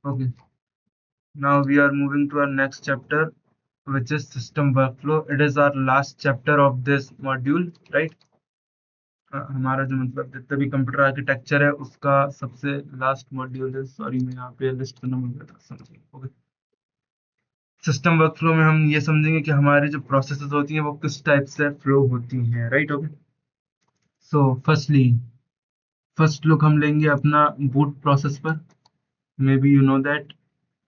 Okay, now we are moving to our next chapter, which is system workflow. It is our last chapter of this module, right? हमारा जो मतलब जितना भी computer architecture है उसका सबसे लास्ट मॉड्यूल है। सॉरी, मैं यहाँ पे लिस्ट करना भूल गया था, समझिए। ओके, सिस्टम वर्कफ्लो में हम ये समझेंगे कि हमारी जो प्रोसेसेस होती हैं वो किस टाइप से फ्लो होती हैं, right? Okay, so first look हम लेंगे अपना बूट प्रोसेस पर। May be you know that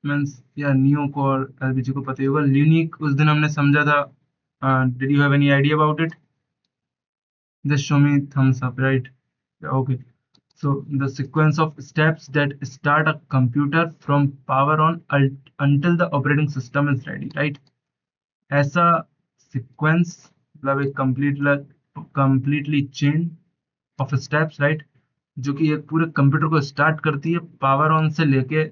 means, या नियो को और एलबीजी को पता ही होगा। यूनिक उस दिन हमने समझा था। Did you have any idea about it? Just show me thumbs up, right? Okay, so the sequence of steps that start a computer from power on until the operating system is ready, right? ऐसा sequence मतलब एक completely chain of steps, right? जो कि एक पूरे computer को start करती है पावर ऑन से लेके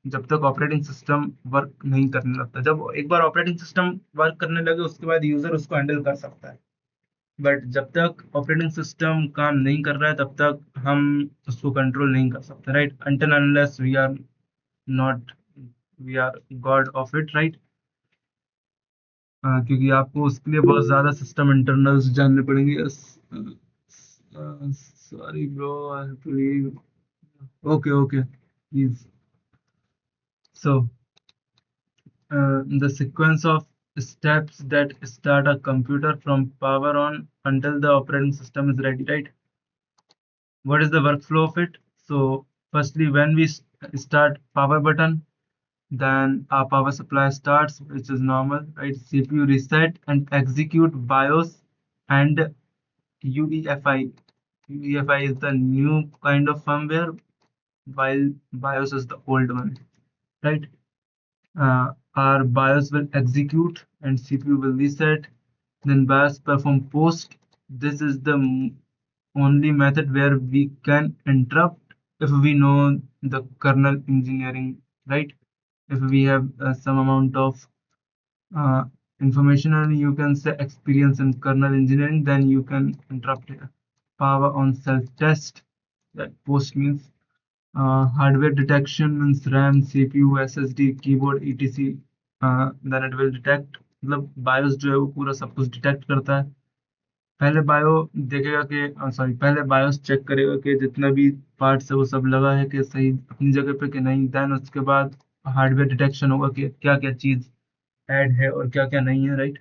जब तक ऑपरेटिंग सिस्टम वर्क नहीं करने लगता। जब एक बार ऑपरेटिंग सिस्टम वर्क करने लगे उसके बाद यूजर उसको हैंडल कर सकता है, बट जब तक ऑपरेटिंग सिस्टम काम नहीं कर रहा है तब तक हम उसको कंट्रोल नहीं कर सकते, right? Until unless we are not we are god of it, right? क्योंकि आपको उसके लिए बहुत ज्यादा सिस्टम इंटरनल्स जानने पड़ेंगे। Sorry bro, I have to leave. Okay okay, please. So, the sequence of steps that start a computer from power on until the operating system is ready, right? What is the workflow of it? So, firstly, when we start power button, then our power supply starts, which is normal, right? CPU reset and execute BIOS and UEFI. UEFI is the new kind of firmware, while BIOS is the old one, right? Our BIOS will execute and CPU will reset. Then BIOS perform post. This is the only method where we can interrupt if we know the kernel engineering, right? If we have some amount of uh, information and you can say experience in kernel engineering, then you can interrupt here. Power on self test. That post means hardware detection means RAM, CPU, SSD, keyboard, etc. Then it will detect, मतलब BIOS जो है वो पूरा सब कुछ detect करता है। पहले बायो देखेगा कि सॉरी पहले बायोस चेक करेगा कि जितना भी पार्ट्स है वो सब लगा है कि सही अपनी जगह पे कि नहीं। देन उसके बाद हार्डवेयर डिटेक्शन होगा कि क्या क्या चीज ऐड है और क्या क्या नहीं है, right?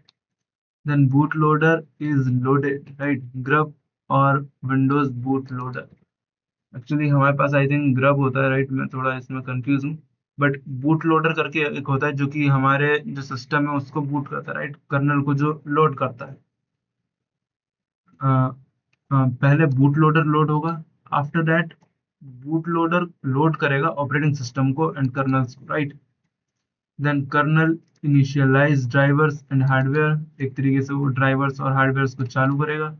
Then boot loader is loaded, right? Grub और विंडोज बूट लोडर। एक्चुअली हमारे पास आई थिंक ग्रब होता है, राइट? मैं थोड़ा इसमें कंफ्यूज हूँ। बट बूट लोडर करके एक होता है जो कि हमारे जो सिस्टम है उसको बूट करता है, राइट? कर्नल को जो लोड करता है। पहले बूट लोडर लोड होगा। After that boot loader load करेगा ऑपरेटिंग सिस्टम को एंड कर्नल्स को, right? Then kernel initialize drivers and hardware. एक तरीके से वो ड्राइवर्स और हार्डवेयर को चालू करेगा।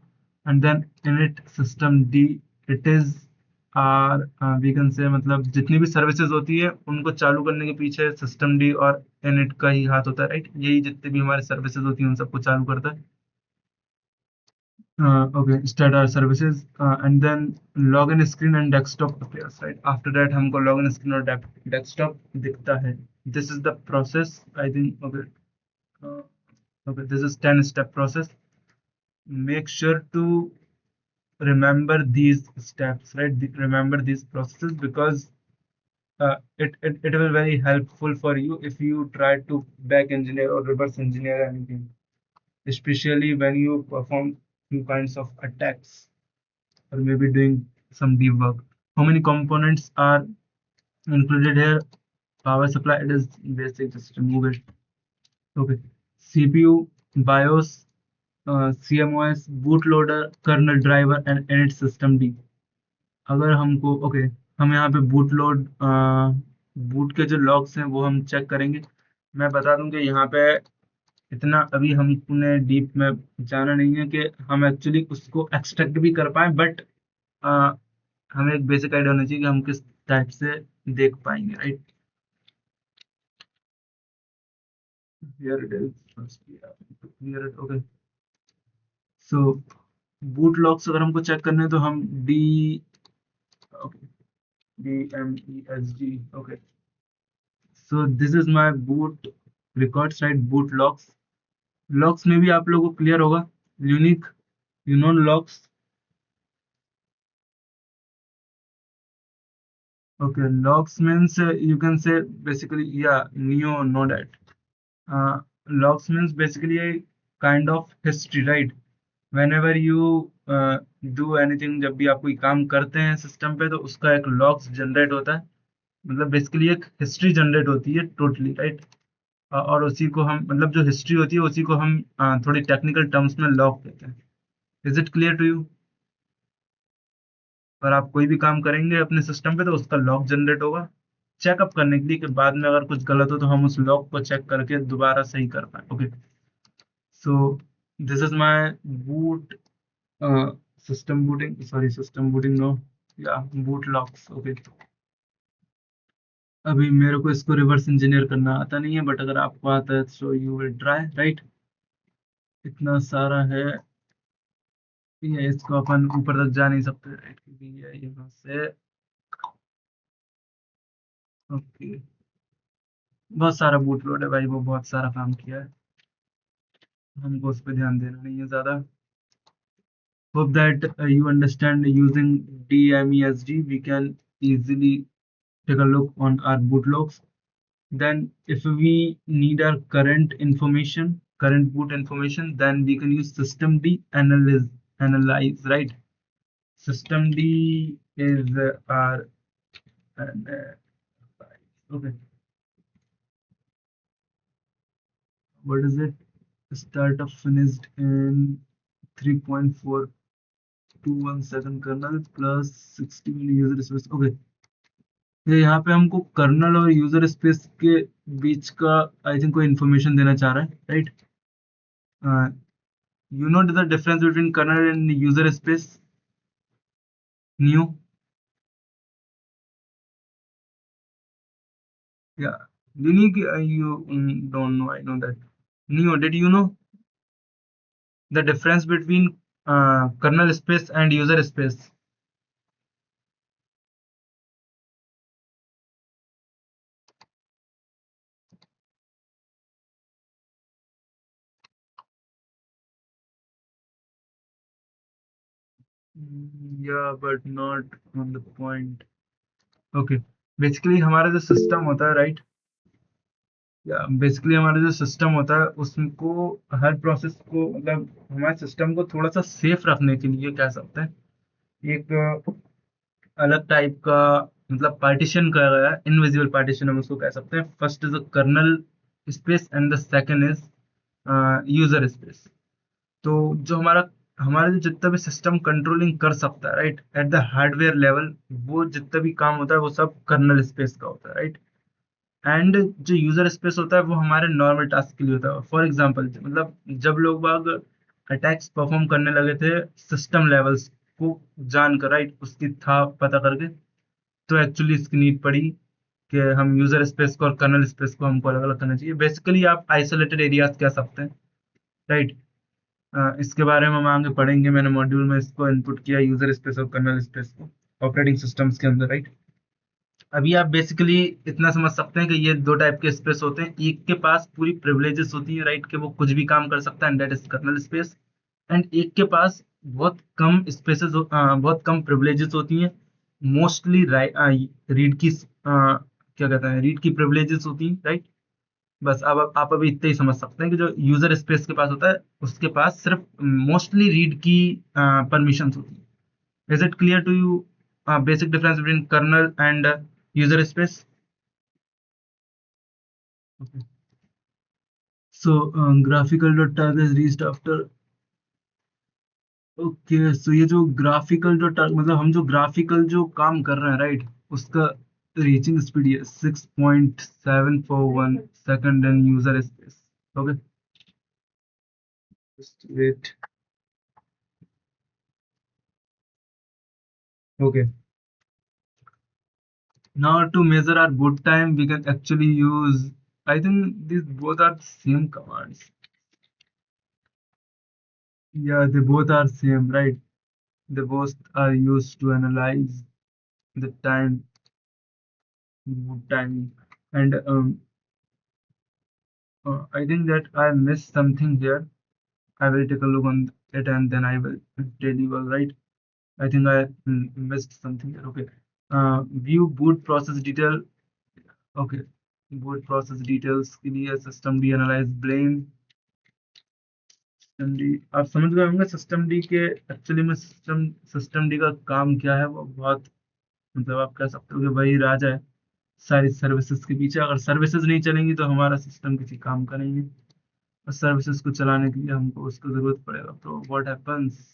And then init systemd. It is are we can say मतलब जितनी भी सर्विसेज होती है उनको चालू करने के पीछे सिस्टम डी और इनिट का ही हाथ होता है, राइट? यही जितनी भी हमारी सर्विसेज होती है उन सबको चालू करता है। Okay, start our services, and then login screen and desktop appears, right? After that हमको login screen और desktop दिखता है। This is the process, I think. Okay, uh, okay, this is 10-step process. Make sure to remember these steps, right? Remember these processes because it will very helpful for you if you try to back engineer or reverse engineer anything, especially when you perform few kinds of attacks or maybe doing some deep work. How many components are included here? Power supply, it is basic, just remove it. Okay. CPU, BIOS, CMOS, bootloader, kernel driver and init system D. अगर हमको okay हम यहाँ पे boot के जो logs हैं वो हम चेक करेंगे। मैं बता दूं कि यहाँ पे इतना अभी हम इतने डीप में जाना नहीं है कि हम एक्चुअली उसको एक्सट्रैक्ट भी कर पाए, बट हमें एक बेसिक आइडिया होना चाहिए कि हम किस टाइप से देख पाएंगे, right? Here it is first, here it, okay. So boot logs अगर हमको चेक करने हैं तो हम D, okay, DMESG, okay, So this is my boot records, right? Boot logs. Logs में भी आप लोगों को क्लियर होगा. Unique, you know logs. Okay, logs means you can say basically, yeah, Neo know that. Logs means basically a kind of history, right? Whenever you do anything, जब भी आप कोई काम करते हैं सिस्टम पे, तो उसका एक लॉग्स जनरेट होता है. मतलब बेसिकली एक हिस्ट्री जनरेट होती है टोटली, राइट? और उसी को हम, मतलब जो हिस्ट्री होती है उसी को हम थोड़ी टेक्निकल टर्म्स में लॉग कहते हैं. Is it clear to you? और आप कोई भी काम करेंगे अपने सिस्टम पे तो उसका लॉग जनरेट होगा, चेकअप करने के लिए कि बाद में अगर कुछ गलत हो तो हम उस लॉग को चेक करके दोबारा सही कर पाए. Okay, so this is my boot system booting, sorry system booting no, या बूट लॉक्स. ओके, अभी मेरे को इसको रिवर्स इंजीनियर करना आता नहीं है, बट अगर आपको आता है so you will try, right? इतना सारा है, ये इसको अपन ऊपर तक जा नहीं सकते, राइट? क्योंकि ये यहाँ से, ओके, बहुत सारा बूट लोड है भाई, वो बहुत सारा काम किया है, हमको उस पर ध्यान देना नहीं है ज्यादा. Hope that you understand using DMESG we can easily take a look on our boot logs. Then if we need our current boot information, then we can use systemd analyze, right? Systemd is our okay, what is it? Startup finished in 3.421 second kernel plus 60 milli user space. Okay, ये यहाँ पे हमको colonel और user space के बीच का I think कोई information देना चाह रहा है, right? You know the difference between kernel and user space, new? या unique, you don't know, I know that. Neo, did you know the difference between kernel space and user space? Yeah, but not on the point. Okay, basically हमारा जो system होता है, right? या basically हमारा जो system होता है उसको, हर प्रोसेस को, मतलब हमारे सिस्टम को थोड़ा सा सेफ रखने के लिए कह सकते हैं, एक अलग टाइप का, मतलब पार्टीशन कर रहा है, इनविजिबल पार्टीशन हम उसको कह सकते हैं. First is kernel space and the second is user space. तो जो हमारा जो जितना भी सिस्टम कंट्रोलिंग कर सकता है, right, at the hardware level, वो जितना भी काम होता है वो सब कर्नल स्पेस का होता है, राइट? एंड जो यूजर स्पेस होता है वो हमारे नॉर्मल टास्क के लिए होता है. फॉर एग्जांपल, मतलब जब लोग बाग अटैक्स परफॉर्म करने लगे थे सिस्टम लेवल्स को जानकर, राइट, उसकी था पता करके, तो एक्चुअली इसकी नीड पड़ी कि हम यूजर स्पेस को और कर्नल स्पेस को हमको अलग अलग करना चाहिए. बेसिकली आप आइसोलेटेड एरियाज कह सकते हैं, राइट? इसके बारे में हम आगे पढ़ेंगे, मैंने मॉड्यूल में इसको इनपुट किया, यूजर स्पेस और कर्नल स्पेस को ऑपरेटिंग सिस्टम्स के अंदर, राइट? अभी आप बेसिकली इतना समझ सकते हैं कि ये दो टाइप के स्पेस होते हैं. एक के पास पूरी प्रिविलेजेस होती हैं, राइट, कि वो कुछ भी काम कर सकता है, and that is kernel space. And एक के पास बहुत कम स्पेसेस, बहुत कम प्रिविलेजेस होती हैं, मोस्टली रीड की क्या कहते हैं, रीड की प्रिविलेजेस होती हैं, राइट? बस अब आप अभी इतना ही समझ सकते हैं कि जो यूजर स्पेस के पास होता है उसके पास सिर्फ मोस्टली रीड की परमिशन होती है. Is it clear to you basic difference between kernel and user space? Okay. So graphical.tag is reached after. Okay, so ये जो ग्राफिकल जो मतलब हम जो ग्राफिकल जो काम कर रहे हैं, राइट, उसका रीचिंग स्पीड है 6.741 second in user space. Okay, just wait. Okay, now to measure our boot time we can actually use, I think these both are same commands. Yeah, they both are same, right? They both are used to analyze the time, boot time. and I think that I missed something here. I will take a look on it and then I will tell you, all right. I think I missed something here. Okay. View boot process detail. Okay. Boot process details के लिए system D analyze blame. System D आप समझ गए होंगे system D के actually में system D का काम क्या है वो बहुत मतलब आप कह सकते हो कि वही राजा है सारी सर्विसेज के पीछे। अगर सर्विसेज नहीं चलेंगी तो हमारा सिस्टम किसी काम का नहीं है और सर्विसेज को चलाने के लिए हमको उसको जरूरत पड़ेगा। तो व्हाट हैपेंस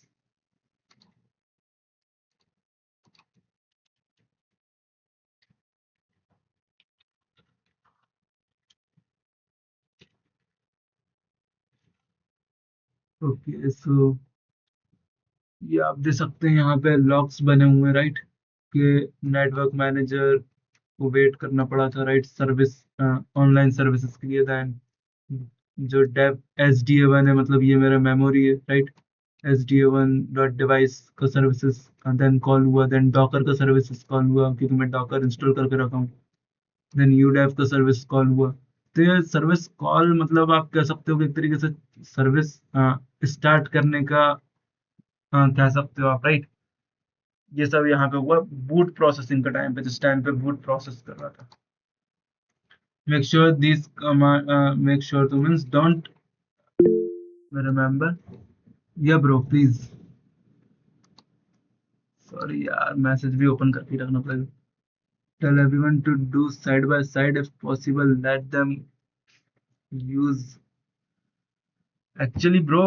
ओके सो ये आप देख सकते हैं यहाँ पे लॉक्स बने हुए हैं राइट कि नेटवर्क मैनेजर को वेट करना पड़ा था राइट सर्विस ऑनलाइन सर्विसेज के लिए। दैन जो dev S D A one है मतलब ये मेरा मेमोरी है right. S D A one dot device का सर्विसेज देन कॉल हुआ देन डॉकर का सर्विसेज कॉल हुआ क्योंकि मैं डॉकर इंस्टॉल करके रखा हूँ। देन यूडेव का सर्विस कॉल हुआ। तो ये सर्विस कॉल मतलब आप कह सकते हो कि एक तरीके से सर्विस स्टार्ट करने का कह सकते हो आप राइट। ये सब यहाँ पे हुआ बूट प्रोसेसिंग का टाइम पे जिस टाइम पे बूट प्रोसेस कर रहा था। Make sure this make sure to means don't remember या ब्रो प्लीज। सॉरी यार मैसेज भी ओपन करके रखना पड़ेगा। Tell everyone to do side by side if possible let them use actually bro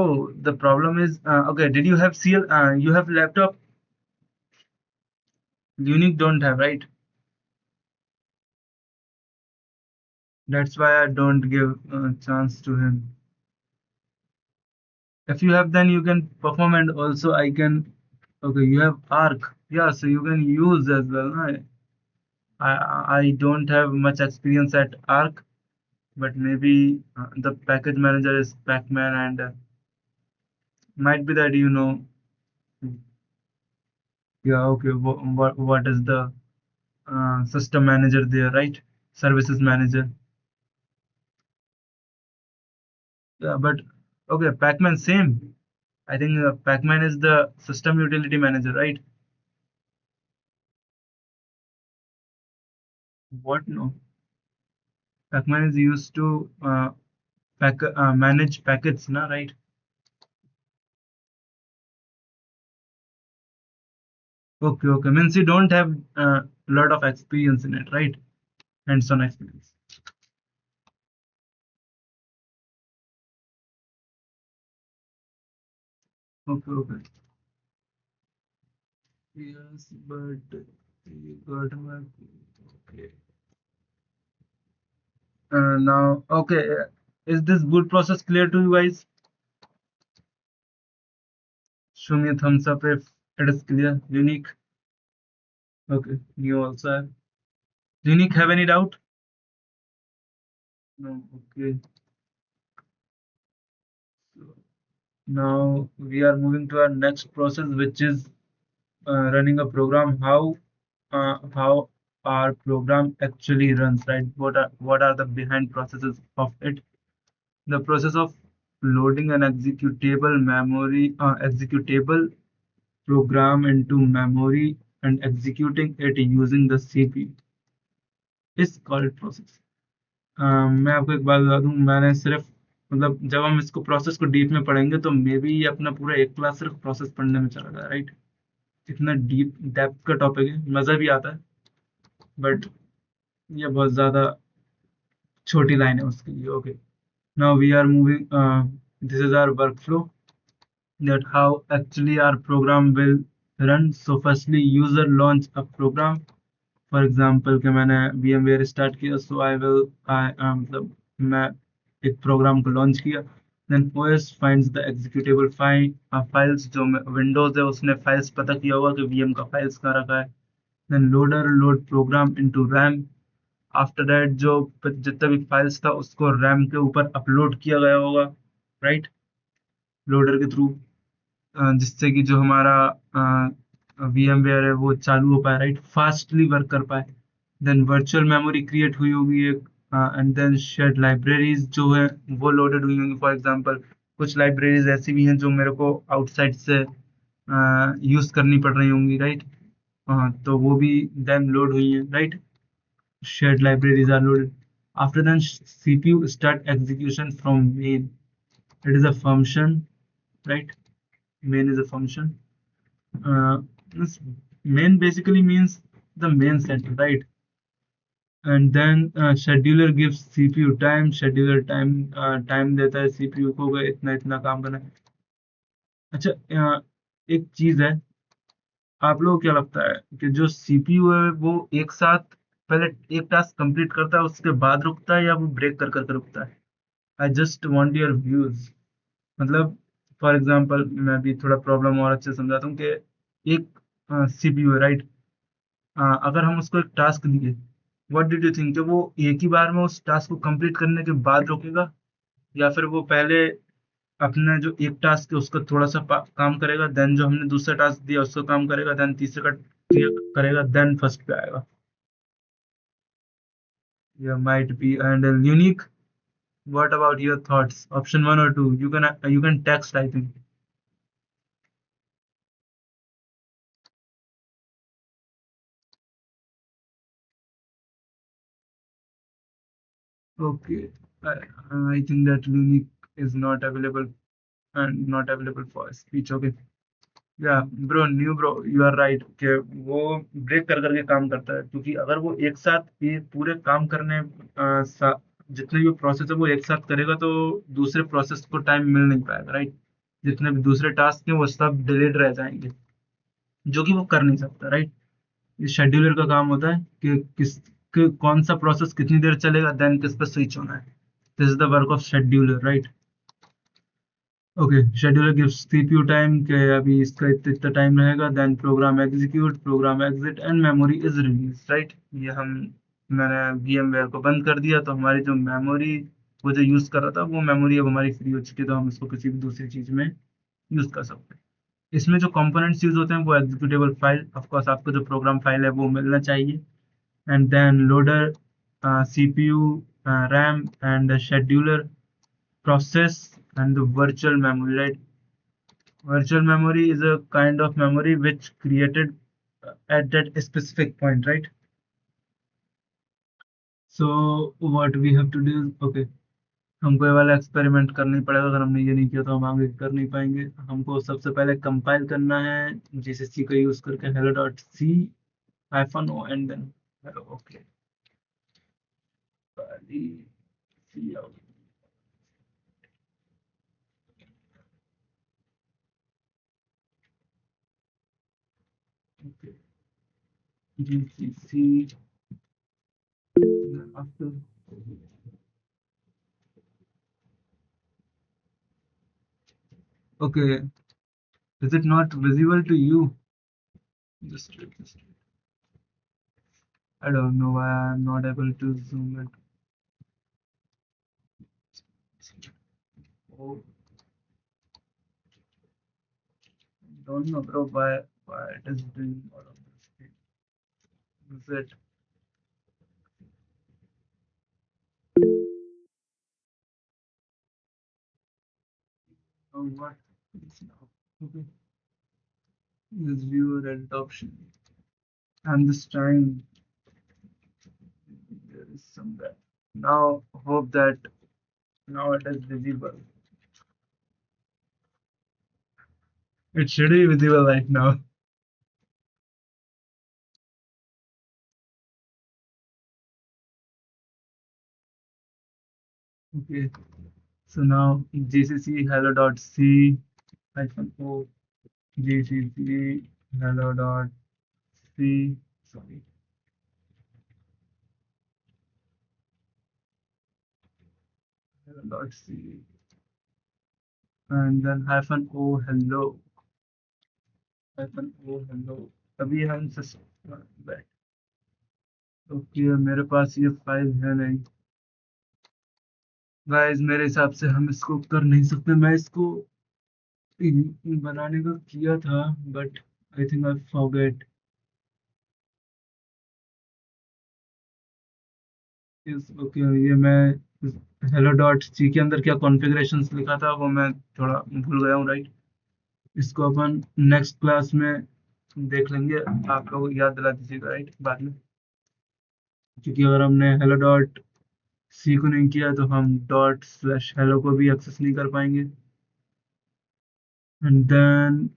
the problem is okay did you have CL you have laptop unique don't have right that's why I don't give a chance to him. If you have then you can perform and also I can okay you have arc yeah so you can use as well right? I don't have much experience at arc but maybe the package manager is pacman and might be that you know yeah okay what is the system manager there right services manager yeah but okay pacman same I think pacman is the system utility manager right what no pacman is used to manage packets na right okay okay means you don't have a lot of experience in it right hands-on experience okay okay yes but you got my okay now okay is this boot process clear to you guys show me a thumbs up if it is clear unique okay you also have unique have any doubt no okay so now we are moving to our next process which is running a program how our program actually runs right what are the behind processes of it. The process of loading an executable program into memory and executing it using the CPU is called process. मैं आपको एक बात बता दूं मैंने सिर्फ मतलब जब हम इसको प्रोसेस को डीप में पढ़ेंगे तो मे बी ये अपना पूरा एक क्लास सिर्फ प्रोसेस पढ़ने में चला गया राइट। इतना डीप डेप्थ का टॉपिक है मजा भी आता है बट ये बहुत ज्यादा छोटी लाइन है उसके लिए okay now we are moving this is our work flow that how actually our program will run. So firstly user launch a program for example कि मैंने VMware start किया so I will मतलब मैं एक programme को launch किया then OS finds the executable files जो Windows है उसने फाइल्स पता किया होगा कि VM का फाइल्स कहाँ रखा है then loader load program into RAM after that जो जितना भी फाइल्स था उसको रैम के ऊपर अपलोड किया गया होगा राइट लोडर के थ्रू जिससे कि जो हमारा वीएमवेयर है वो चालू हो पाए राइट फास्टली वर्क कर पाए देन वर्चुअल मेमोरी क्रिएट हुई होगी एक, एंड देन शेयर्ड लाइब्रेरीज जो है वो लोडेड हुई होंगी। फॉर एग्जांपल कुछ लाइब्रेरीज ऐसी भी हैं जो मेरे को आउटसाइड से यूज करनी पड़ रही होंगी, राइट। तो वो भी देन लोड हुई है, right. shared libraries are loaded. After then, CPU start execution from main. It is a function, right? Main is a function. Uh, this main basically means the main set, right? And then scheduler gives CPU time. Scheduler time देता है CPU को कि इतना इतना काम करना है। अच्छा, एक चीज है, आप लोगों को क्या लगता है कि जो सीपीयू है वो एक साथ पहले एक टास्क कंप्लीट करता है उसके बाद रुकता है, या वो ब्रेक कर करके रुकता है? I just want your views. मतलब फॉर एग्जांपल मैं भी थोड़ा प्रॉब्लम और अच्छे से समझाता हूँ कि एक सीपीयू है, राइट। अगर हम उसको एक टास्क दिए, व्हाट डिड यू थिंक, कि वो एक ही बार में उस टास्क को कंप्लीट करने के बाद रुकेगा, या फिर वो पहले अपना जो एक टास्क है उसका थोड़ा सा काम करेगा, देन जो हमने दूसरा टास्क दिया उसका काम करेगा, देन तीसरे का करेगा, देन फर्स्ट पे आएगा? या might be and unique. What about your thoughts, option one और two? You can text I think. Okay, I think that Unique is not available and not available for speech. Okay, yeah, bro, you are right कि वो break कर करके काम करता है, क्योंकि अगर वो एक साथ ये पूरे काम करने जितने भी प्रोसेस है वो एक साथ करेगा तो दूसरे प्रोसेस को टाइम मिल नहीं पाएगा, राइट। जितने भी दूसरे टास्क हैं वो सब डिलेड रह जाएंगे, जो कि वो कर नहीं सकता, राइट। शेड्यूलर का काम होता है कि कौन सा प्रोसेस कितनी देर चलेगा, देन किस पर स्विच होना है। This is the work of scheduler, right. Okay, scheduler gives CPU time के अभी इसका इतना इतना टाइम रहेगा, then program execute, program exit and memory is release, right. ये मैंने VMware को बंद कर दिया तो हमारी जो मेमोरी वो जो यूज कर रहा था वो मेमोरी अब हमारी फ्री हो चुकी है, तो हम इसको किसी भी दूसरी चीज में यूज कर सकते हैं। इसमें जो कंपोनेंट्स यूज होते हैं वो एग्जीक्यूटेबल फाइल, ऑफ कोर्स आपको जो प्रोग्राम फाइल है वो मिलना चाहिए, and then loader, CPU, RAM, and the scheduler process, and the virtual memory, right? Virtual memory is a kind of memory which created at that specific point, right? So what we have to do is, okay, हमको ये वाला experiment करना ही पड़ेगा, अगर हमने ये नहीं किया तो हम आगे कर नहीं पाएंगे। हमको सबसे पहले कंपाइल करना है जीसीसी का यूज करके hello.c-o and then hello, okay, see out. Okay, GCC after. Okay, is it not visible to you? Just wait. I don't know why I'm not able to zoom it. Oh, don't know, bro, why it is doing all of this thing. Is it? Oh, what? It's now. Okay. This viewer adoption. I'm just trying. There is somewhere. Now, hope that now it is visible. It should be visible right now. Okay. So now GCC hello.c -o GCC hello.c, sorry, hello.c, and then -o hello. अभी हम बैठ, okay, मेरे पास ये file है नहीं guys, मेरे हिसाब से हम इसको कर नहीं सकते। मैं इसको बनाने का किया था, but I think I forget. इस ओके, ये मैं हेलो डॉट सी के अंदर क्या कॉन्फ़िगरेशंस लिखा था वो मैं थोड़ा भूल गया हूँ, राइट। इसको अपन नेक्स्ट क्लास में देख लेंगे, आप लोग याद दिला दीजिएगा, राइट, बाद में। क्योंकि अगर हमने हेलो डॉट सी को नहीं किया तो हम डॉट स्लैश हेलो को भी एक्सेस नहीं कर पाएंगे। एंड देन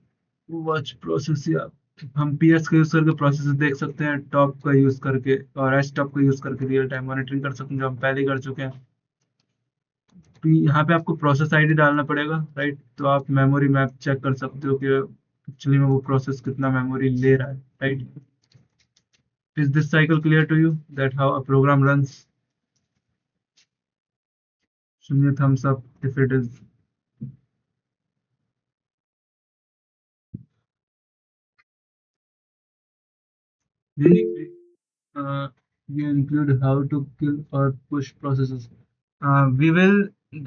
वॉच प्रोसेस, या हम पीएस का यूज करके प्रोसेस देख सकते हैं, टॉप का यूज करके और एस टॉप का यूज करके रियल टाइम मॉनिटरिंग कर सकते हैं, जो हम पहले ही कर चुके हैं। तो यहाँ पे आपको प्रोसेस आईडी डालना पड़ेगा, राइट। तो आप मेमोरी मैप चेक कर सकते हो कि एक्चुअली में वो प्रोसेस कितना मेमोरी ले रहा है, right. Is this cycle clear to you that how a program runs? Show me a thumbs up if it is. Really, you include how to kill or push processes. We will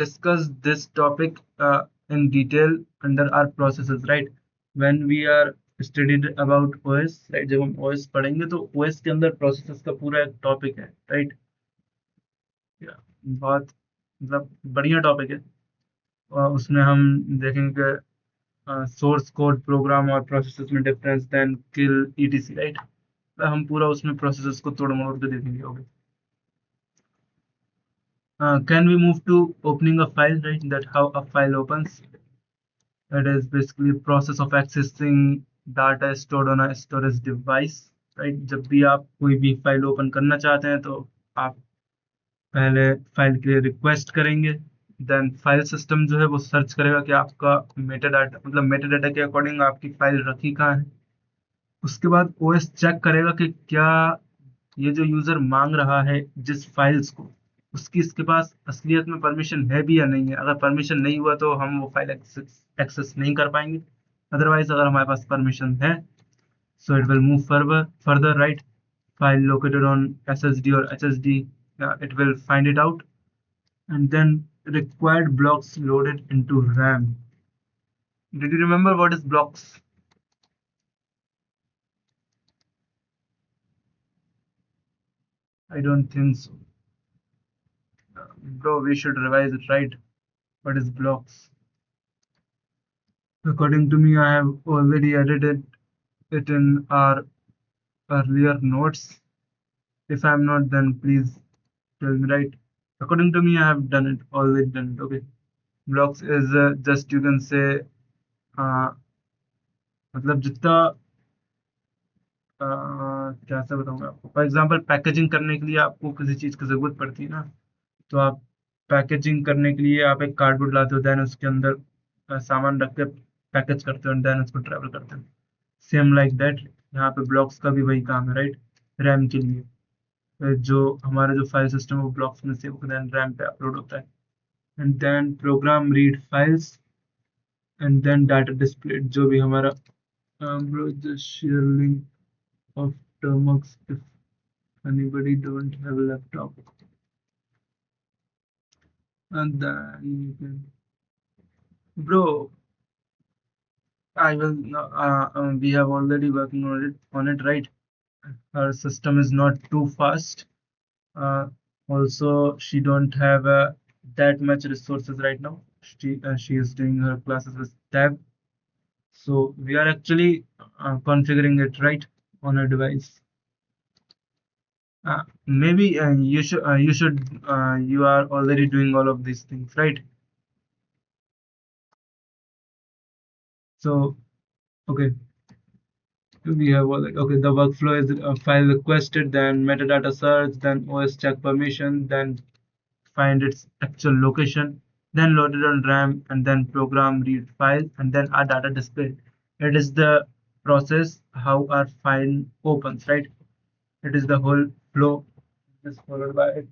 discuss this topic in detail under our processes, right? When we are studied about OS, right? जब हम OS पढ़ेंगे तो OS के अंदर processes का पूरा एक topic है, right? बहुत मतलब बढ़िया टॉपिक है। और उसमें हम देखेंगे सोर्स कोड, प्रोग्राम और प्रोसेसेस में डिफरेंस, देन किल, ईटीसी, राइट। हम पूरा उसमें प्रोसेसेस को तोड़ मरोड़ के देखेंगे, okay. Can we move to opening a file, right? That how a file opens. It is basically a process of accessing data stored on a storage device, right? जब भी आप कोई भी फाइल ओपन करना चाहते हैं तो आप पहले फाइल के लिए रिक्वेस्ट करेंगे, देन फाइल सिस्टम जो है वो सर्च करेगा कि आपका मेटा डाटा, मतलब मेटा डाटा के अकॉर्डिंग आपकी फाइल रखी कहाँ है। उसके बाद ओएस चेक करेगा कि क्या ये जो यूजर मांग रहा है जिस फाइल्स को, उसकी इसके पास असलियत में परमिशन है भी या नहीं है। अगर परमिशन नहीं हुआ तो हम वो फाइल एक्सेस नहीं कर पाएंगे। अदरवाइज अगर हमारे पास परमिशन है, so it will move further, right? File located on SSD or HSD, it will find it out, and then required blocks loaded into RAM. Did you remember what is blocks? I don't think so. Bro, we should revise it, right? What is blocks? According to me, I have already edited it in our earlier notes. If I'm not, then please tell me, right? According to me, I have done it, already done it. Okay. Blocks is just, you can say, uh, मतलब जितना कैसे बताऊंगा आपको। For example packaging करने के लिए आपको किसी चीज़ की ज़रूरत पड़ती है ना, तो आप पैकेजिंग करने के लिए आप एक कार्डबोर्ड लाते हो, देन उसके अंदर सामान रख के पैकेज करते हो, देन उसको ट्रैवल करते हो। सेम लाइक दैट यहाँ पे ब्लॉक्स का भी वही काम है, राइट। रैम के लिए जो हमारा जो फाइल सिस्टम है वो ब्लॉक्स में से देन रैम पे अपलोड होता है, and then program read files, and then data display जो भी हमारा share link of termux if anybody don't have a laptop, and then you can, bro, I will we have already working on it, right. Her system is not too fast, uh, also she don't have that much resources right now. She is doing her classes with tab, so we are actually configuring it right on her device. Maybe you are already doing all of these things, right? So okay, we have all okay. The workflow is a file requested, then metadata search, then OS check permission, then find its actual location, then loaded on RAM, and then program read file, and then our data display. It is the process how our file opens, right? It is the whole flow is followed by it.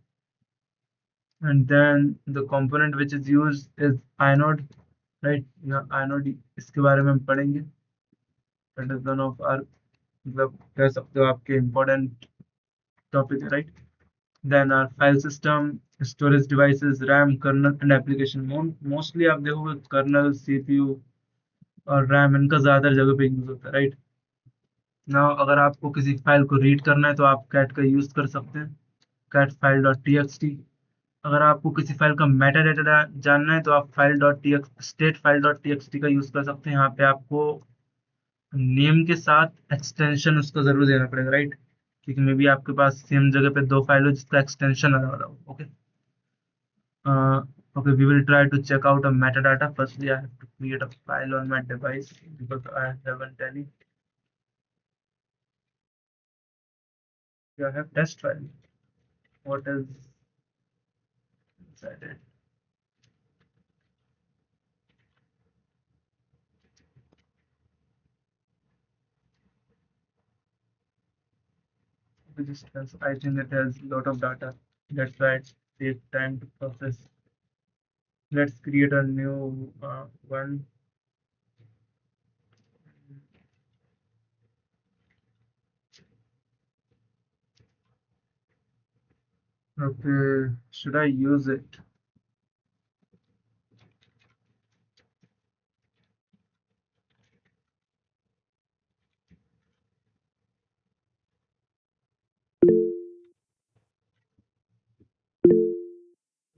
And then the component which is used is inode, right? Yeah, inode इसके बारे में हम पढ़ेंगे। That is one of our मतलब कह सकते हो आपके important topic है, right? Then our file system, storage devices, RAM, kernel and application. Mostly आप देखोगे kernel, CPU और RAM इनका ज्यादा जगह पे यूज होता है, right? Now अगर आपको किसी फाइल को रीड करना है तो आप कैट का यूज कर सकते हैं। Cat file dot T X T. अगर आपको किसी फाइल का मेटा डाटा जानना है तो आप file dot T x state file dot T X T का यूज कर सकते हैं। यहाँ पे आपको नेम के साथ एक्सटेंशन उसको जरूर देना पड़ेगा, राइट, क्योंकि मे बी आपके पास सेम जगह पे दो फाइल हो जिसका एक्सटेंशन अलग अलग हो। Okay, okay, we will try to check out a metadata. Firstly, I have to create a file on my device because I haven't any. I have test file. What is inside it? Resistance. I think it has a lot of data. That's why it takes time to process. Let's create a new one. Okay, should I use it?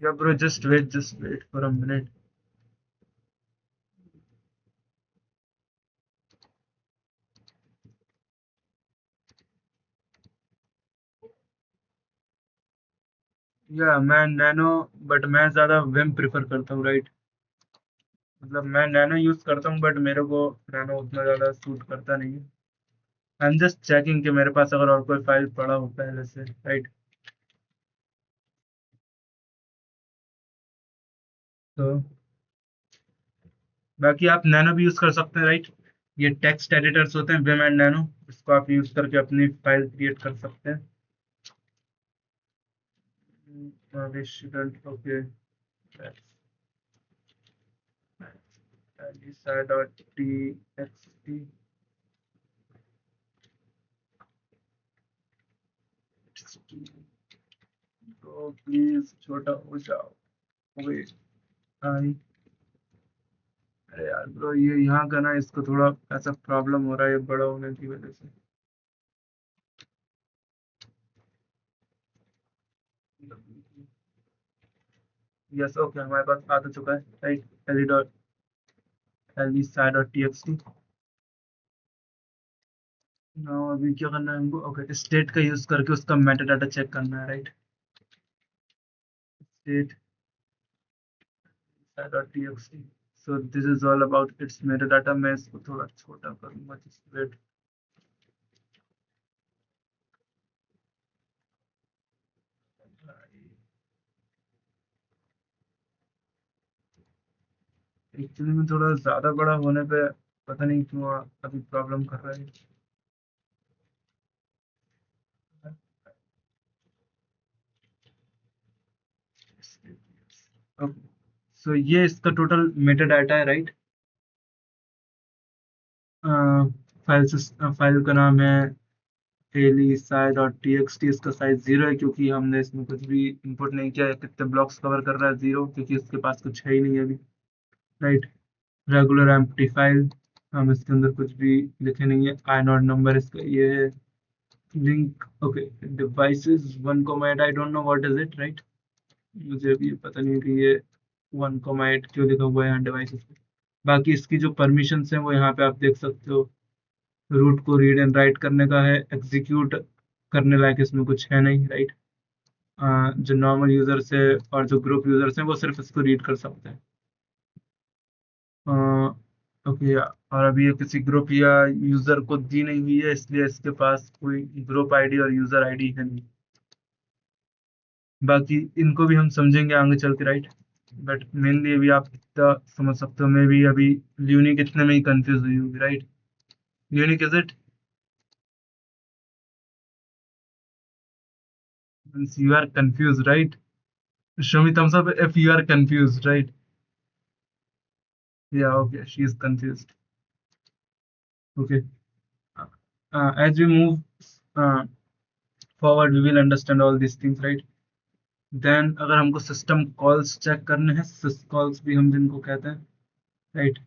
Yeah, bro, just wait for a minute. मैं nano, but मैं ज़्यादा Vim prefer करता हूँ, right. मतलब मैं nano use करता हूँ but मेरे को नैनो उतना ज़्यादा सूट करता नहीं है। आई एम जस्ट चेकिंग कि मेरे पास अगर और कोई फाइल पड़ा हो पहले से, राइट। तो बाकी आप नैनो भी यूज़ कर सकते हैं, राइट। ये टेक्स्ट एडिटर्स होते हैं विम एंड नैनो, इसको आप यूज़ करके अपनी फाइल क्रिएट कर सकते हैं। We shouldn't, okay, that's lisa.txt। तो प्लीज छोटा हो जाओ। वेट, आई, अरे यार ब्रो, ये यहाँ का ना, इसको थोड़ा ऐसा प्रॉब्लम हो रहा है ये बड़ा होने की वजह से। यस, ओके, हमारे पास आ तो चुका है, राइट। lisa.txt। नाउ अभी क्या करना है हमको? ओके, स्टेट का यूज करके उसका मेटा डाटा चेक करना है, right. State lisa.txt। So this is all about it's Meta data. मैं इसको थोड़ा छोटा करूंगा, जस्ट वेट। एक्चुअली में थोड़ा ज्यादा बड़ा होने पे पता नहीं क्यों अभी प्रॉब्लम कर रहा है। सो ये इसका टोटल मेटा डाटा है, राइट। फाइल का नाम है lisi.txt। इसका साइज 0 है क्योंकि हमने इसमें कुछ भी इंपोर्ट नहीं किया है। कितने ब्लॉक्स कवर कर रहा है? 0, क्योंकि इसके पास कुछ है ही नहीं अभी, राइट। रेगुलर एम्प्टी फाइल, हम इसके अंदर कुछ भी लिखे नहीं है। आई नॉट नंबर इसका ये है। Link, okay, devices 1,8, I don't know what is it, right. मुझे भी पता नहीं कि ये 1,8 क्यों लिखा हुआ है यहाँ डिवाइसेस पे। बाकी इसकी जो परमिशंस हैं वो यहाँ पे आप देख सकते हो। रूट को रीड एंड राइट करने का है, एग्जीक्यूट करने लायक इसमें कुछ है नहीं, राइट। जो नॉर्मल यूजर्स है और जो ग्रुप यूजर्स हैं वो सिर्फ इसको रीड कर सकते हैं। ओके, और अभी ये किसी ग्रुप या यूजर को दी नहीं हुई है, इसलिए इसके पास कोई ग्रुप आईडी और यूजर आईडी है नहीं। बाकी इनको भी हम समझेंगे आगे चल के, राइट। बट मेनली अभी आप इतना समझ सकते हो। मैं भी अभी यूनिक इतने में ही कंफ्यूज हुई हूँ, right. Unique is it means you are confuse, right. show me thumbs up if you are confused, right? Yeah, okay, she is confused. Okay, as we move uh, forward we will understand all these things, right? Then अगर हमको system calls check करने हैं, सिस calls भी हम जिनको कहते हैं, right,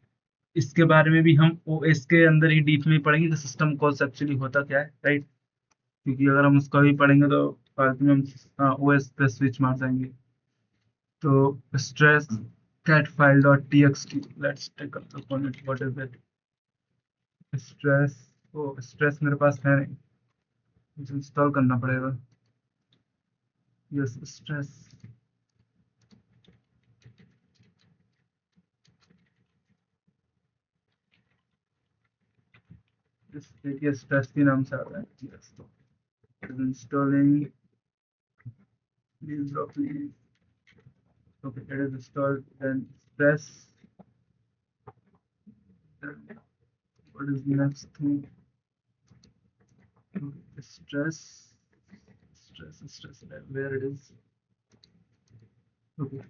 इसके बारे में भी हम ओएस के अंदर ही डीप में पढ़ेंगे कि सिस्टम कॉल्स एक्चुअली होता क्या है, राइट। क्योंकि अगर हम उसका भी पढ़ेंगे तो फालतू में हम ओएस पे स्विच मार जाएंगे। तो stress cat file dot txt, let's take a look on it, what is it? stress, O stress मेरे पास है नहीं, मुझे इंस्टॉल करना पड़ेगा। यस stress, देखिए stress के नाम से आ रहा है। Yes, installing, please drop please, okay it is installed, then stress, then what is the next thing? Stress, stress, where it is? Okay,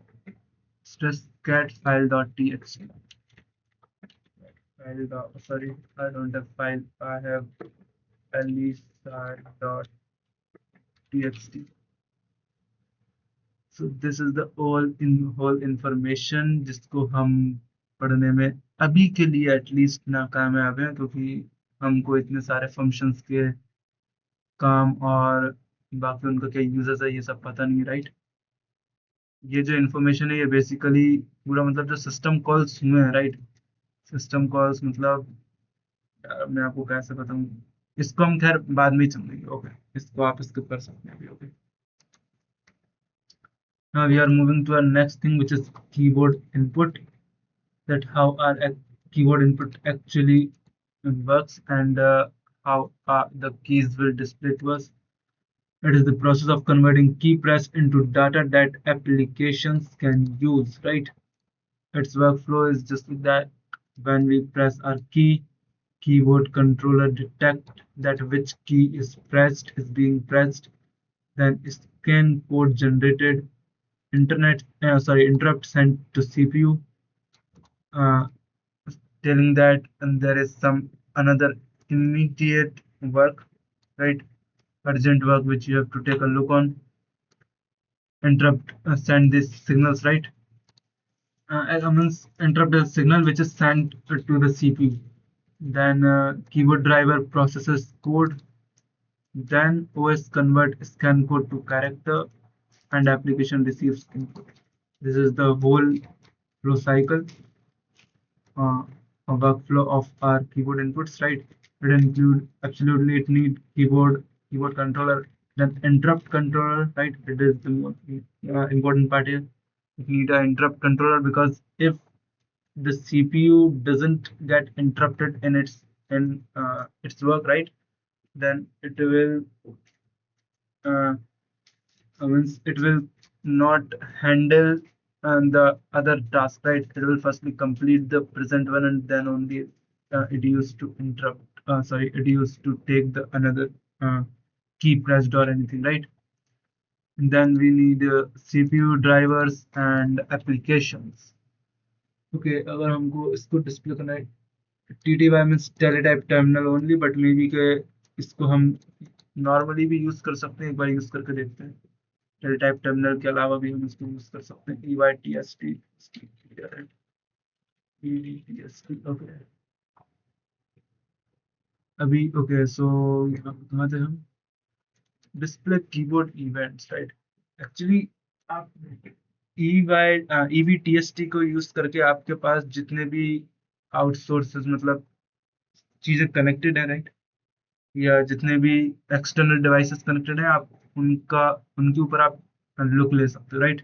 stress cat file dot txt. File dot, sorry, I don't have file. I have Elisa dot txt. So this is the whole information जिसको हम पढ़ने में अभी के लिए at least नाकामयाब हैं, क्योंकि हमको इतने सारे फंक्शंस के काम और बाकी उनका क्या यूजेस है ये सब पता नहीं, राइट। ये जो इन्फॉर्मेशन है ये बेसिकली पूरा मतलब जो सिस्टम कॉल्स हुए हैं, राइट। सिस्टम कॉल्स मतलब मैं आपको कैसे बताऊं, इसको हम खैर बाद में ही समझेंगे। ओके, इसको आप स्किप कर सकते हैं अभी। Okay, now we are moving to our next thing, which is keyboard input, that how our keyboard input actually works, and how the keys will display to us. It is the process of converting key press into data that applications can use, right? Its workflow is just like that. When we press our key, keyboard controller detect that which key is being pressed, then scan code generated, interrupt sent to CPU, uh, telling that there is some another immediate work, right? Urgent work which you have to take a look on. Interrupt send these signals, right? Means interrupt the signal which is sent to the CPU. Then keyboard driver processes code. Then OS convert scan code to character, and application receives input. This is the whole flow cycle, uh, a workflow of our keyboard inputs, right? It include absolutely it need keyboard controller, then interrupt controller, right? It is the most important part here. It need an interrupt controller because if the CPU doesn't get interrupted in its work, right, then it will means it will not handle the other task, right? It will firstly complete the present one, and then only it used to interrupt. Sorry, it used to take the another key pressed or anything, right? And then we need CPU drivers and applications. Okay, अगर हमको इसको display करना है, TTY means teletype terminal only, but may be के इसको हम normally भी use कर सकते हैं। एक बार यूज करके देखते हैं। टेलीटाइप टर्मिनल के अलावा भी हम इसको यूज कर सकते हैं। EYTST, ओके, अभी ओके, सो यहाँ कहाँ थे हम? Display keyboard events, right. Actually आप EVTST को यूज करके आपके पास जितने भी आउटसोर्सेज मतलब चीजें कनेक्टेड है, राइट, या जितने भी एक्सटर्नल डिवाइसेस कनेक्टेड है, आप उनके ऊपर आप लुक ले सकते हो, राइट।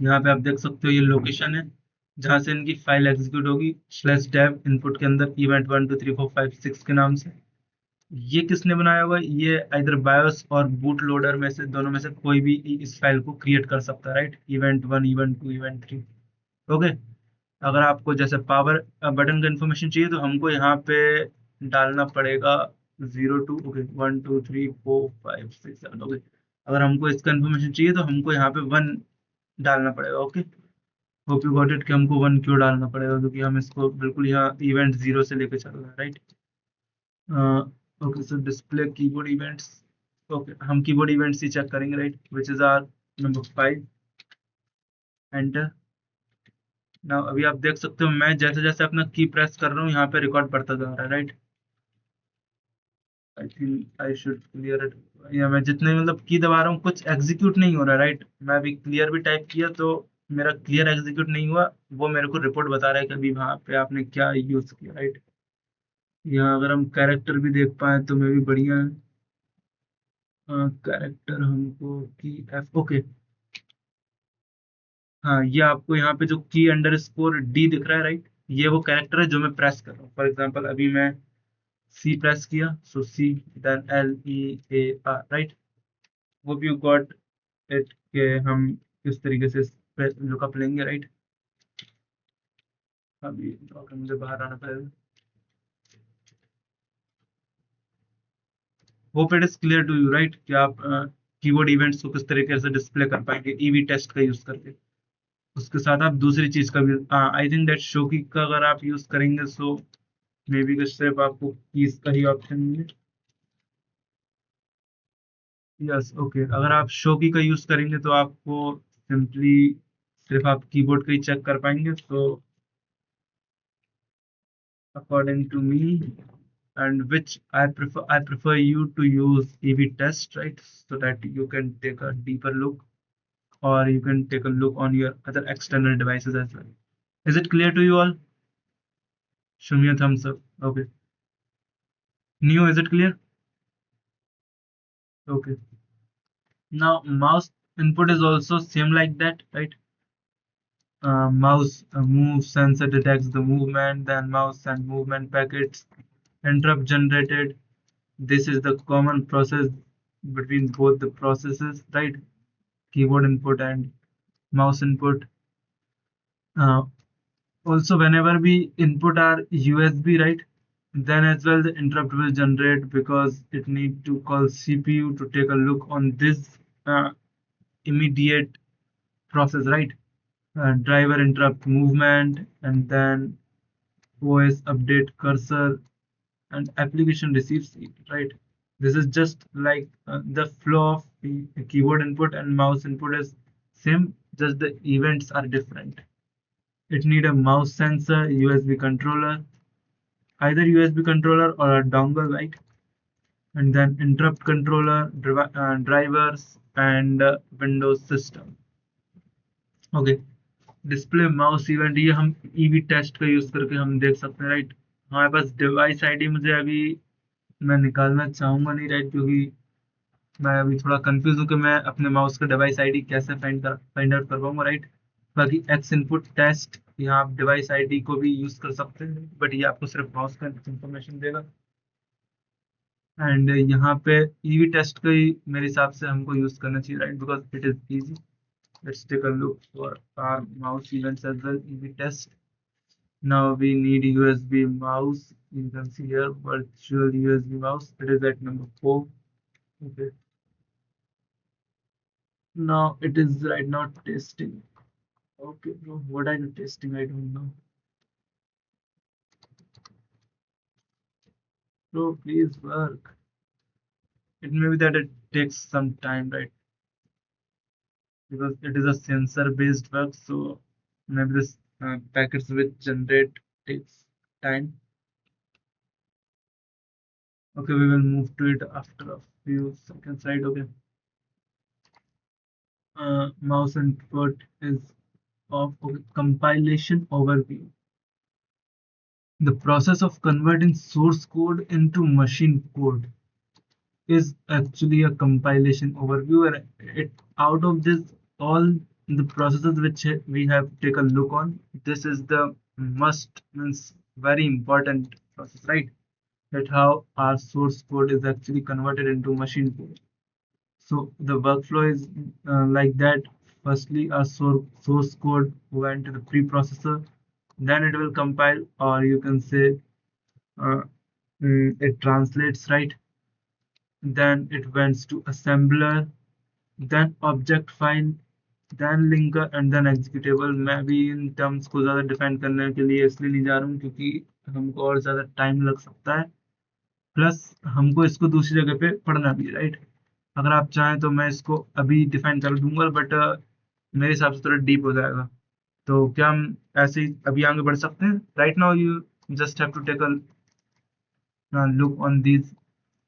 यहाँ पे आप देख सकते हो ये लोकेशन है जहाँ से इनकी फाइल एग्जीक्यूट होगी, /dev इनपुट के अंदर इवेंट 1 2 3 4 5 6 के नाम से। ये किसने बनाया हुआ है? ये इधर बायोस और बूट लोडर में से दोनों में से कोई भी इस फाइल को क्रिएट कर सकता है, right. Event 1, event 2, event 3। Okay, अगर आपको जैसे पावर बटन का इन्फॉर्मेशन चाहिए तो हमको यहाँ पे डालना पड़ेगा 02, ओके, 1 2 3 4 5 6 7, ओके। अगर हमको इसका इन्फॉर्मेशन चाहिए तो हमको यहाँ पे 1 डालना पड़ेगा। Okay, hope you got it कि हमको 1 क्यों डालना पड़ेगा, क्योंकि हम इसको बिल्कुल यहाँ इवेंट 0 से लेके चल रहे हैं, right. Okay, so display keyboard events. Okay, हम कीबोर्ड इवेंट्स ही चेक करेंगे, right, which is are number 5। Enter. Now अभी आप देख सकते हो मैं जैसे जैसे अपना की प्रेस कर रहा हूँ यहाँ पे रिकॉर्ड बढ़ता जा रहा है, right. I think I should clear it. या मैं जितने मतलब की दबा रहा हूँ कुछ एग्जीक्यूट नहीं हो रहा, राइट? मैं अभी क्लियर भी टाइप किया तो मेरा क्लियर एग्जीक्यूट नहीं हुआ, वो मेरे को रिपोर्ट बता रहा है कि अभी वहाँ पे आपने क्या यूज किया, राइट? यहाँ अगर हम कैरेक्टर भी देख पाए तो मैं भी बढ़िया है। कैरेक्टर हमको की एफ, ओके। हाँ, ये आपको यहाँ पे जो की अंडर स्कोर डी दिख रहा है, राइट? ये वो कैरेक्टर है जो मैं प्रेस कर रहा हूँ। फॉर एग्जाम्पल अभी मैं सी प्रेस किया, so C then L E A R, right? Hope you got it के हम किस तरीके से लुकअप लेंगे, राइट? अभी okay, मुझे बाहर आना पड़ेगा। Hope it is clear to you, right? कि आप कीबोर्ड इवेंट्स को किस तरीके से डिस्प्ले कर पाएंगे ईवी टेस्ट का यूज करके। उसके साथ आप दूसरी चीज का भी, आई थिंक दैट शोकी का अगर आप यूज करेंगे सो मे बी सिर्फ आपको कीज का ही ऑप्शन मिले। Yes, okay. अगर आप शोकी का यूज करेंगे तो आपको सिंपली सिर्फ आप कीबोर्ड का ही चेक कर पाएंगे। तो according to me, and which I prefer you to use EV test, right? So that you can take a deeper look, or you can take a look on your other external devices as well. Is it clear to you all? Show me a thumbs up. Okay. Neo, is it clear? Okay. Now mouse input is also same like that, right? Mouse move sensor detects the movement, then mouse and movement packets interrupt generated. This is the common process between both the processes, right? Keyboard input and mouse input. Uh, Also, whenever we input our USB, right, then as well the interrupt will generate because it need to call CPU to take a look on this immediate process, right? Driver interrupt movement, and then OS update cursor and application receives it, right? This is just like the flow of the keyboard input and mouse input is same, just the events are different. It need a mouse sensor, USB controller, either USB controller or a dongle, right? And then interrupt controller, drivers, and Windows system. Okay. Display mouse event ये हम EV test का use करके हम देख सकते हैं, right? हमारे पास device ID मुझे अभी मैं निकालना चाहूंगा नहीं, राइट? क्योंकि मैं अभी थोड़ा कंफ्यूज हूँ कि मैं अपने माउस का डिवाइस आईडी कैसे फाइंड आउट कर पाऊंगा, राइट? बाकी एक्स इनपुट टेस्ट यहाँ आप डिवाइस आईडी को भी यूज कर सकते हैं, बट ये आपको सिर्फ माउस का इंफॉर्मेशन देगा। एंड यहाँ पे ईवी टेस्ट का ही मेरे हिसाब से हमको यूज करना चाहिए, right? Because it is easy. Let's take a look for our mouse events as well, EV test. Now we need USB mouse. You can see here virtual USB mouse. It is at number 4. Okay. Now it is right now testing. Okay, bro. What are you testing? I don't know. Bro, please work. It may be that it takes some time, right? Because it is a sensor-based work, so maybe this packets which generate takes time. Okay, we will move to it after a few seconds, right? Okay. Mouse input is of compilation overview. The process of converting source code into machine code is actually a compilation overview, and out of this all the processes which we have taken a look on, this is the must means very important process, right? That how our source code is actually converted into machine code. So the workflow is like that. Firstly, our source code went to the preprocessor, then it will compile, or you can say uh, it translates, right? Then it went to assembler, then object file, then linker, and then executable. मैं भी in terms को ज़्यादा define करने के लिए इसलिए नहीं जा रहा हूँ क्योंकि हमको और ज़्यादा टाइम लग सकता है, प्लस हमको इसको दूसरी जगह पे पढ़ना भी, राइट? अगर आप चाहें तो मैं इसको अभी डिफाइन कर दूंगा, बट मेरे हिसाब से थोड़ा डीप हो जाएगा। तो क्या हम ऐसे ही अभी आगे बढ़ सकते हैं? Right now you just have to take a look on these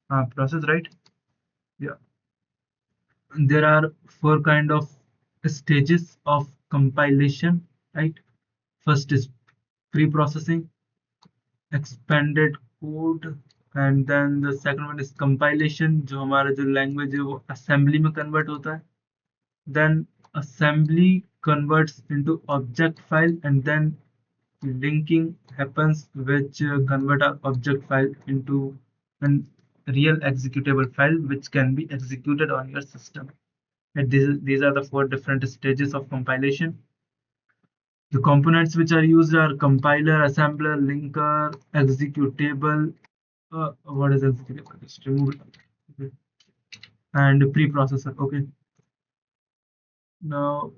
process, right? Yeah. There are four kind of stages of compilation, right? First is pre-processing, expanded code, and then the second one is compilation, जो हमारा जो language है वो assembly में convert होता है. Then assembly converts into object file, and then linking happens, which convert our object file into a real executable file which can be executed on your system. And these are the four different stages of compilation. The components which are used are compiler, assembler, linker, executable. What is executable? Just remove it. Okay. And preprocessor. Okay. Now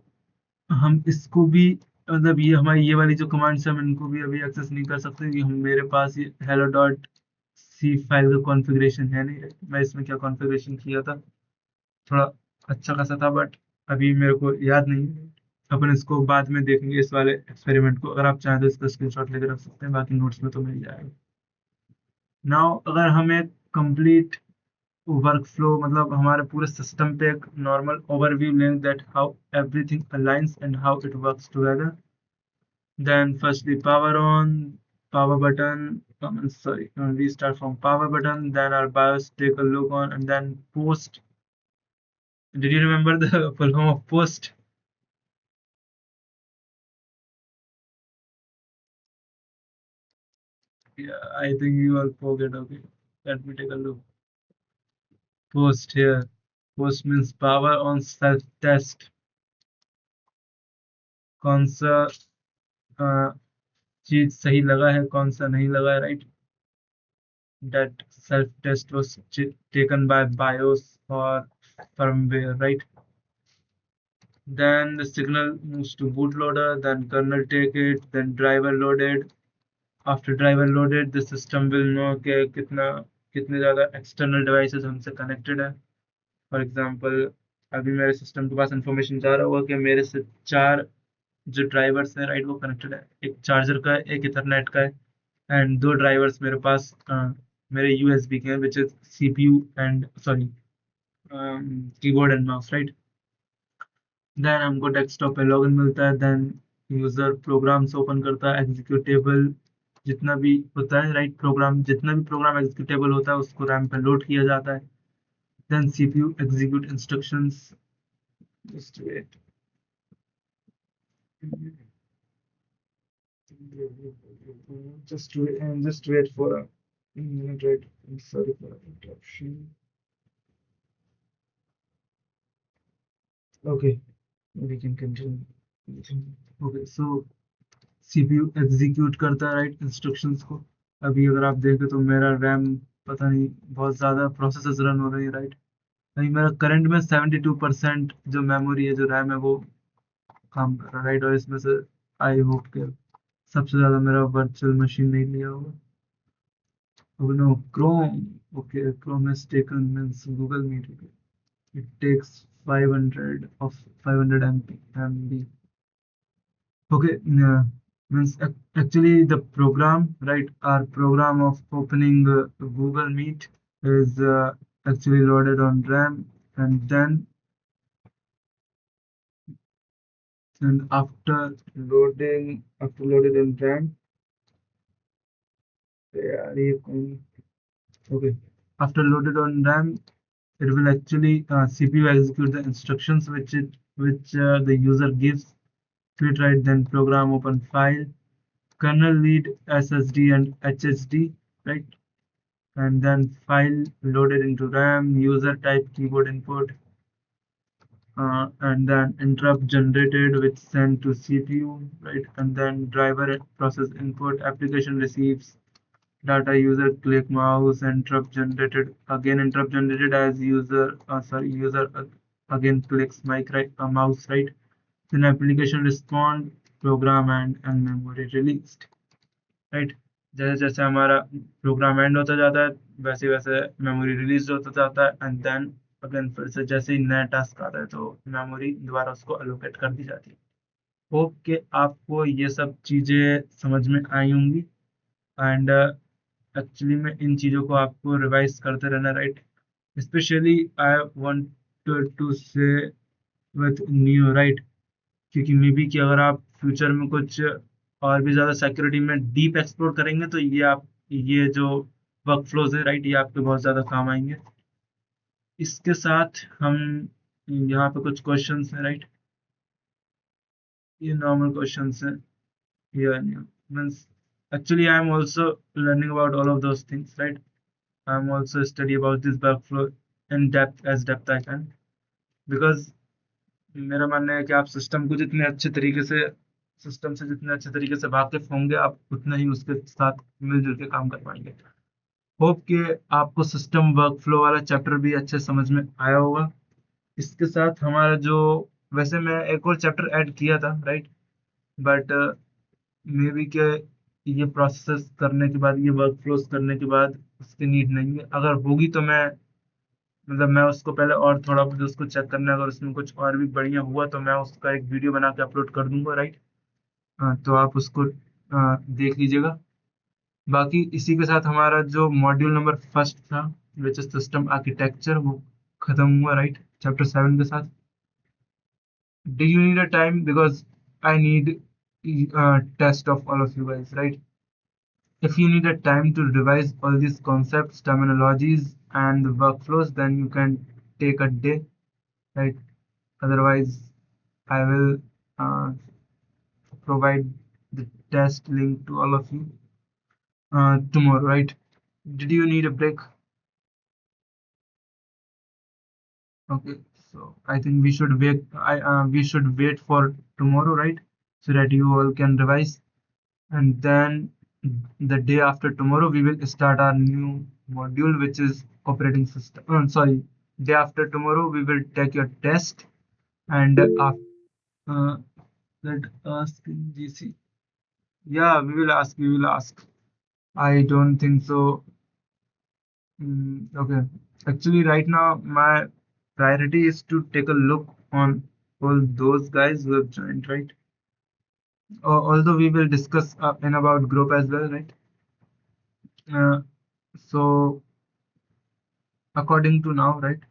हम इसको भी, मतलब ये हमारी ये वाली जो commands हम इनको भी अभी एक्सेस नहीं कर सकते कि हम मेरे पास ये hello डॉट सी फाइल का कॉन्फ़िगरेशन है नहीं. मैं इसमें क्या कॉन्फ़िगरेशन किया था, थोड़ा अच्छा खासा था, बट अभी मेरे को याद नहीं है. अपन इसको बाद में देखेंगे इस वाले एक्सपेरिमेंट को. अगर आप चाहें तो इसका स्क्रीनशॉट लेकर रख सकते हैं, बाकी नोट्स में तो मिल जाएगा. नाउ अगर हमें कंप्लीट वर्कफ्लो, मतलब हमारे पूरे सिस्टम पे एक नॉर्मल ओवरव्यू लें that how everything aligns and how it works together. Then firstly power on, power button, sorry, we start from power button, then our BIOS take a look on, and then post. Did you remember the full form of post? Yeah, I think you all forget. Okay, let me take a look. Post here. Post means power on self test. कौन सा चीज सही लगा है, कौन सा नहीं लगा है, right? That self test was taken by BIOS or firmware, right? Then the signal moves to bootloader, then kernel take it, then driver loaded. After driver loaded, the system will know कि कितने ज़्यादा external devices हमसे connected है. For example, अभी मेरे system के पास information जा रहा होगा कि मेरे से 4 जो ड्राइवर्स हैं, राइट, वो कनेक्टेड है. एक चार्जर का है, एक इथरनेट का है, एंड 2 ड्राइवर्स मेरे पास मेरे यूएसबी के हैं, which is CPU and sorry keyboard and mouse, right. Then हमको डेस्कटॉप पे लॉगिन मिलता है, देन यूजर प्रोग्राम्स ओपन करता है, एग्जीक्यूटेबल जितना भी होता है, राइट, प्रोग्राम जितना भी प्रोग्राम एग्जीक्यूटेबल होता है उसको रैम पे लोड किया जाता है. Then CPU execute instructions. Just wait, just wait for a minute, right? I'm sorry for the interruption. Okay, we can continue. Okay, so CPU execute करता है, राइट, इंस्ट्रक्शंस को. अभी अगर आप देखें तो मेरा रैम पता नहीं बहुत ज़्यादा प्रोसेसेस रन हो रही है, राइट. अभी मेरा करंट में 72% जो मेमोरी है, जो रैम है, वो काम कर रहा है, राइट. और इसमें से आई होप के सबसे ज़्यादा मेरा वर्चुअल मशीन नहीं लिया होगा. Oh no, Chrome. Okay, Chrome has taken means Google Meet. Okay. It takes 500 MB. Okay, yeah. Means actually the program, right? Our program of opening Google Meet is actually loaded on RAM, and then after loaded on RAM, yeah, okay. After loaded on RAM, it will actually CPU execute the instructions which the user gives to it, right. Then program open file, kernel read SSD and HSD, right, and then file loaded into RAM, user type keyboard input, and then interrupt generated which sent to CPU, right, and then driver process input, application receives data, user click mouse, interrupt generated, again interrupt generated as user again clicks mic, right, mouse, right. Then application respond, program and memory released, right. जैसे जैसे हमारा programme and होता जाता है वैसे वैसे memory release होता जाता है, एंड देन अगेन फिर से जैसे ही नया टास्क आता है तो मेमोरी दोबारा उसको अलोकेट कर दी जाती है. होप कि आपको ये सब चीज़ें समझ में आई होंगी. एंड एक्चुअली में इन चीज़ों को आपको रिवाइज करते रहना, right. Specially I wanted to say with new, right, क्योंकि मे बी कि अगर आप फ्यूचर में कुछ और भी ज़्यादा सिक्योरिटी में डीप एक्सप्लोर करेंगे तो ये जो वर्क फ्लोज है, राइट, ये आपके बहुत ज़्यादा काम आएंगे। इसके साथ हम यहाँ पे कुछ क्वेश्चंस हैं, राइट, ये नॉर्मल क्वेश्चंस हैं। Yeah, yeah. Means actually I'm also learning about all of those things, right? I'm also study about this workflow in depth I can, because मेरा मानना है कि आप सिस्टम से जितने अच्छे तरीके से वाकिफ होंगे, आप उतना ही उसके साथ मिलजुल के काम कर पाएंगे। होप कि आपको सिस्टम वर्कफ्लो वाला चैप्टर भी अच्छे समझ में आया होगा। इसके साथ हमारा जो, वैसे मैं एक और चैप्टर ऐड किया था, राइट, बट मे बी के ये प्रोसेस करने के बाद, ये वर्क फ्लोज करने के बाद उसकी नीड नहीं है। अगर होगी तो मैं उसको पहले और थोड़ा बहुत उसको चेक करना, अगर उसमें कुछ और भी बढ़िया हुआ तो मैं उसका एक वीडियो बना के अपलोड कर दूंगा, राइट। तो आप उसको देख लीजिएगा। बाकी इसी के साथ हमारा जो मॉड्यूल नंबर फर्स्ट था, विच इज सिस्टम आर्किटेक्चर, वो खत्म हुआ, राइट, चैप्टर 7 के साथ। Do you need a time? Because I need a test of all of you guys, right? If you need a time to revise all these concepts, terminologies, and the workflows, then you can take a day, right? Otherwise, I will uh, provide the test link to all of you tomorrow, right? Did you need a break? Okay, so I think we should wait. We should wait for tomorrow, right? So that you all can revise, and then the day after tomorrow we will start our new module, which is operating system. Sorry, day after tomorrow we will take your test, and uh, let ask in GC. Yeah, we will ask. We will ask. I don't think so. Okay. Actually, right now my priority is to take a look on all those guys who have joined, right? Although we will discuss in about group as well, right? Uh, so according to now, right?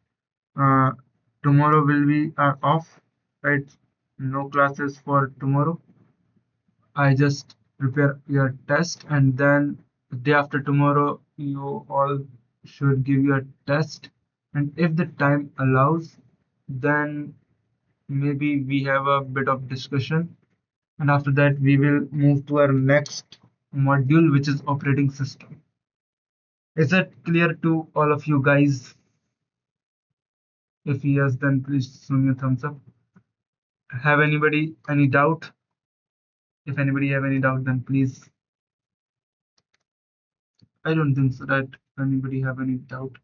Uh, Tomorrow will be off, right? No classes for tomorrow. I just prepare your test, and then the day after tomorrow, you all should give your test. And if the time allows, then maybe we have a bit of discussion. And after that, we will move to our next module, which is operating system. Is it clear to all of you guys? If yes, then please show me a thumbs up. Have anybody any doubt? If anybody have any doubt, then please. I don't think so that anybody have any doubt.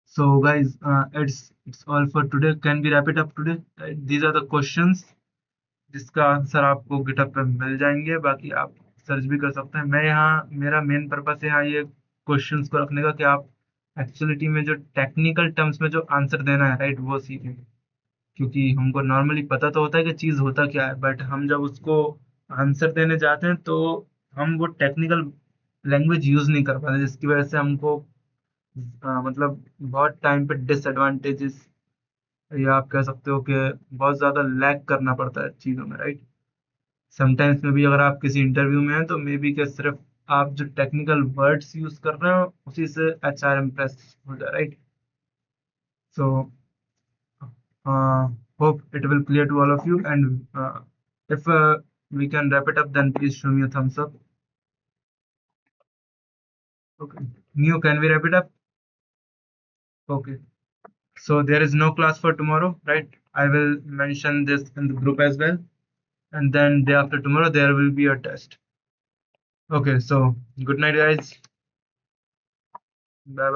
So guys, it's all for today. Can we wrap it up today? These are the questions जिसका answer आपको GitHub पे मिल जाएंगे। बाकी आप search भी कर सकते हैं। मैं यहाँ, मेरा मेन पर्पस है यहाँ ये क्वेश्चंस को रखने का कि आप एक्चुअलिटी में जो टेक्निकल टर्म्स में जो आंसर देना है, राइट, वो सीखें। क्योंकि हमको नॉर्मली पता तो होता है कि चीज़ होता क्या है, बट हम जब उसको आंसर देने जाते हैं तो हम वो टेक्निकल लैंग्वेज यूज नहीं कर पाते, जिसकी वजह से हमको मतलब बहुत टाइम पे डिसएडवांटेजेस, या आप कह सकते हो कि बहुत ज्यादा लैग करना पड़ता है चीजों में, राइट। समटाइम्स में भी अगर आप किसी इंटरव्यू में हैं तो मे बी कि सिर्फ आप जो टेक्निकल वर्ड्स यूज कर रहे हो उसी से HR इम्प्रेस हो जाए, right. So hope it will clear to all of you, and if we can wrap it up, then please show me a thumbs up. Okay, Neo, can we wrap it up? Okay, so there is no class for tomorrow, right? I will mention this in the group as well, and then day after tomorrow there will be a test. Okay, so good night guys. Bye bye.